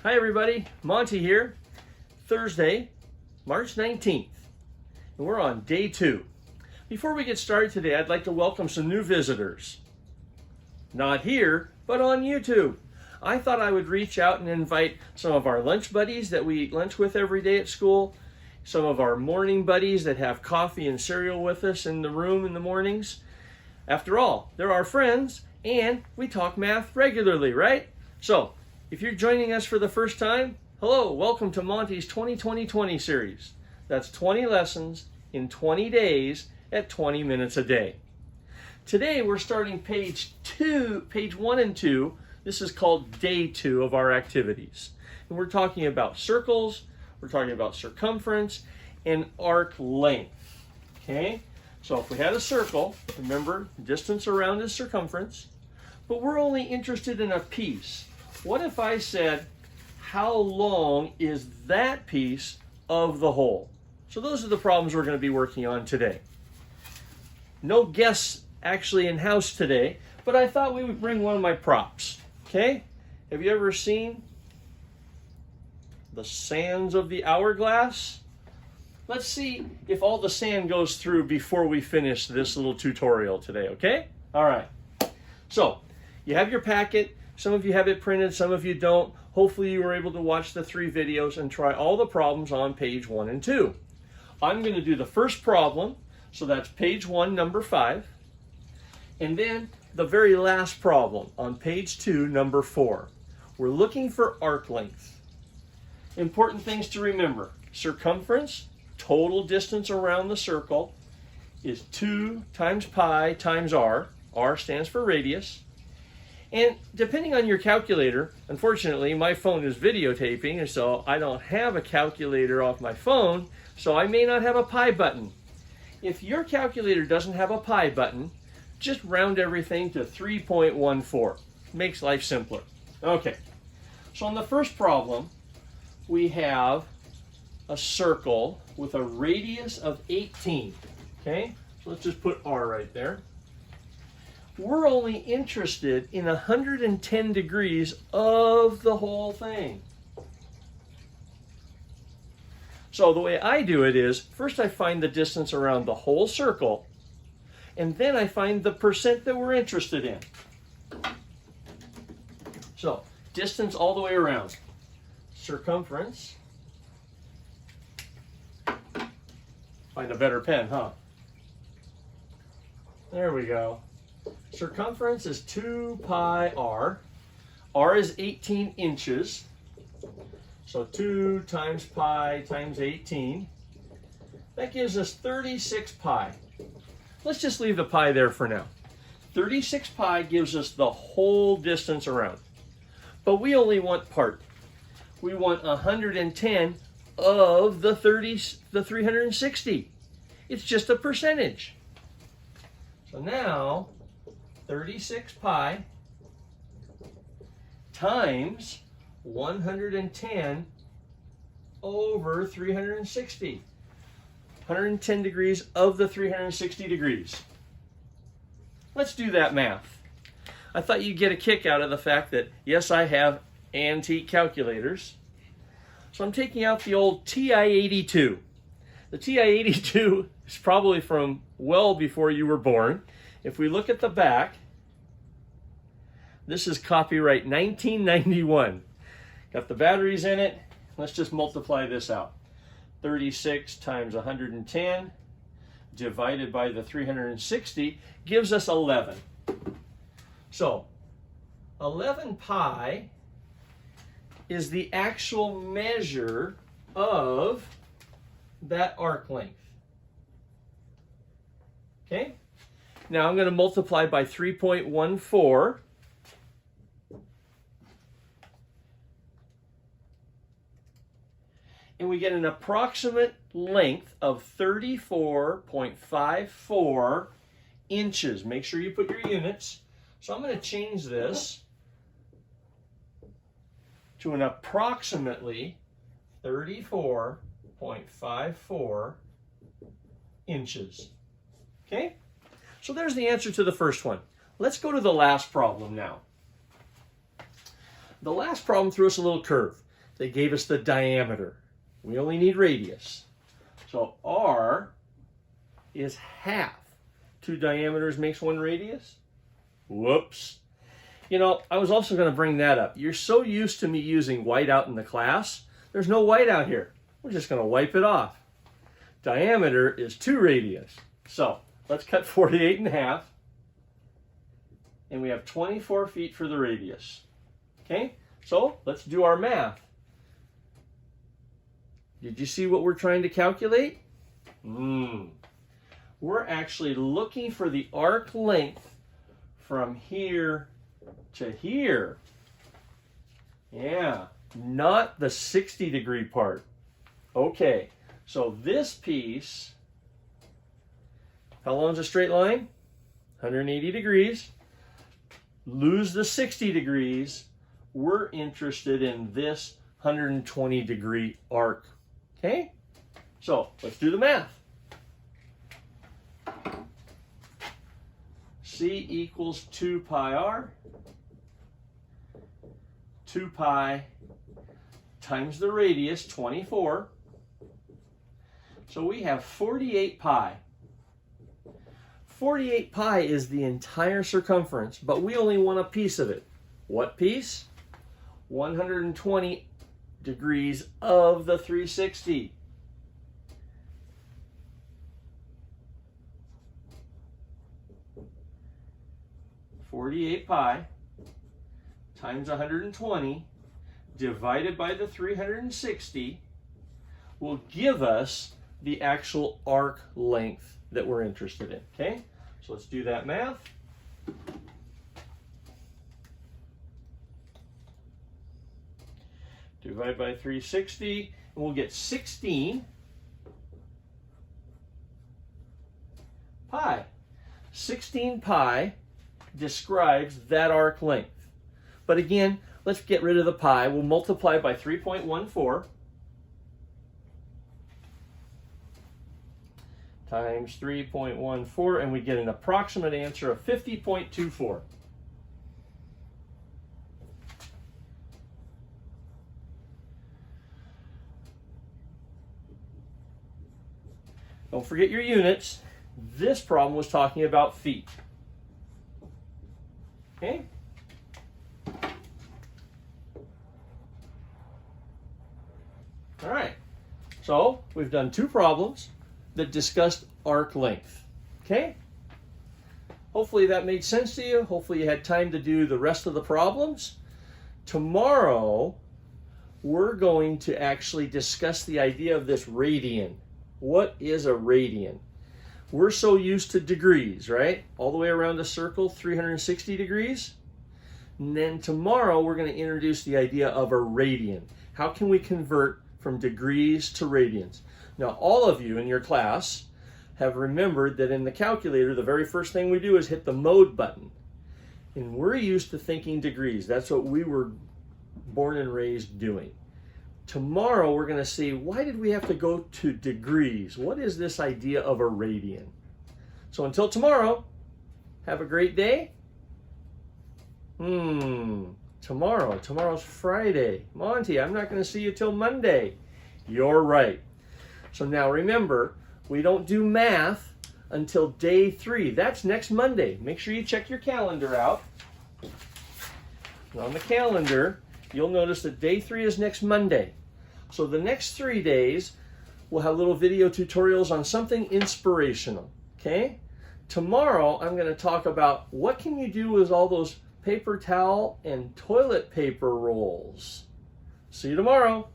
Hi everybody, Monty here. Thursday, March 19th, and we're on day 2. Before we get started today, I'd like to welcome some new visitors. Not here, but on YouTube. I thought I would reach out and invite some of our lunch buddies that we eat lunch with every day at school, some of our morning buddies that have coffee and cereal with us in the room in the mornings. After all, they're our friends, and we talk math regularly, right? So, if you're joining us for the first time, hello, welcome to Monty's 20-20-20 series. That's 20 lessons in 20 days at 20 minutes a day. Today we're starting page 1 and 2. This is called day 2 of our activities. And we're talking about circles, we're talking about circumference, and arc length. Okay? So if we had a circle, remember, distance around is circumference, but we're only interested in a piece. What if I said, how long is that piece of the whole? So those are the problems we're going to be working on today. No guests actually in-house today, but I thought we would bring one of my props. Okay? Have you ever seen the sands of the hourglass? Let's see if all the sand goes through before we finish this little tutorial today, okay? All right. So, you have your packet. Some of you have it printed, some of you don't. Hopefully you were able to watch the 3 videos and try all the problems on page 1 and 2. I'm going to do the first problem, so that's page 1, number 5. And then the very last problem on page 2, number 4. We're looking for arc length. Important things to remember. Circumference, total distance around the circle, is 2 times pi times r. R stands for radius. And depending on your calculator, unfortunately, my phone is videotaping, and so I don't have a calculator off my phone, so I may not have a pi button. If your calculator doesn't have a pi button, just round everything to 3.14. Makes life simpler. Okay, so on the first problem, we have a circle with a radius of 18. Okay, so let's just put r right there. We're only interested in 110 degrees of the whole thing. So the way I do it is, first I find the distance around the whole circle, and then I find the percent that we're interested in. So, distance all the way around. Circumference. Find a better pen, huh? There we go. Circumference is 2 pi r. R is 18 inches. So 2 times pi times 18. That gives us 36 pi. Let's just leave the pi there for now. 36 pi gives us the whole distance around. But we only want part. We want 110 of the 360. It's just a percentage. So now, 36 pi times 110 over 360. 110 degrees of the 360 degrees. Let's do that math. I thought you'd get a kick out of the fact that, yes, I have antique calculators. So I'm taking out the old TI-82. The TI-82 is probably from well before you were born. If we look at the back, this is copyright 1991. Got the batteries in it. Let's just multiply this out. 36 times 110 divided by the 360 gives us 11. So 11 pi is the actual measure of that arc length. Okay? Now I'm going to multiply by 3.14. And we get an approximate length of 34.54 inches. Make sure you put your units. So I'm going to change this to an approximately 34.54 inches. Okay? So there's the answer to the first one. Let's go to the last problem now. The last problem threw us a little curve. They gave us the diameter. We only need radius. So R is half. 2 diameters makes 1 radius. Whoops. You know, I was also going to bring that up. You're so used to me using white out in the class. There's no white out here. We're just going to wipe it off. Diameter is 2 radius. So let's cut 48 in half. And we have 24 feet for the radius. Okay, so let's do our math. Did you see what we're trying to calculate? We're actually looking for the arc length from here to here. Yeah, not the 60-degree part. Okay, so this piece, how long is a straight line? 180 degrees. Lose the 60 degrees. We're interested in this 120-degree arc. Okay? So let's do the math. C equals 2 pi r. 2 pi times the radius, 24. So we have 48 pi. 48 pi is the entire circumference, but we only want a piece of it. What piece? 120 degrees of the 360. .48 pi times 120 divided by the 360 will give us the actual arc length that we're interested in. Okay, so let's do that math. Divide by 360, and we'll get 16 pi. 16 pi describes that arc length. But again, let's get rid of the pi. We'll multiply by 3.14 times 3.14, and we get an approximate answer of 50.24. Don't forget your units. This problem was talking about feet. Okay? All right. So we've done 2 problems that discussed arc length. Okay? Hopefully that made sense to you. Hopefully you had time to do the rest of the problems. Tomorrow, we're going to actually discuss the idea of this radian. What is a radian? We're so used to degrees, right? All the way around a circle, 360 degrees. And then tomorrow, we're going to introduce the idea of a radian. How can we convert from degrees to radians? Now, all of you in your class have remembered that in the calculator, the very first thing we do is hit the mode button. And we're used to thinking degrees. That's what we were born and raised doing. Tomorrow, we're going to see, why did we have to go to degrees? What is this idea of a radian? So until tomorrow, have a great day. Tomorrow's Friday. Monty, I'm not going to see you till Monday. You're right. So now remember, we don't do math until day 3. That's next Monday. Make sure you check your calendar out. And on the calendar, you'll notice that day 3 is next Monday. So the next 3 days, we'll have little video tutorials on something inspirational, okay? Tomorrow, I'm going to talk about what can you do with all those paper towel and toilet paper rolls. See you tomorrow.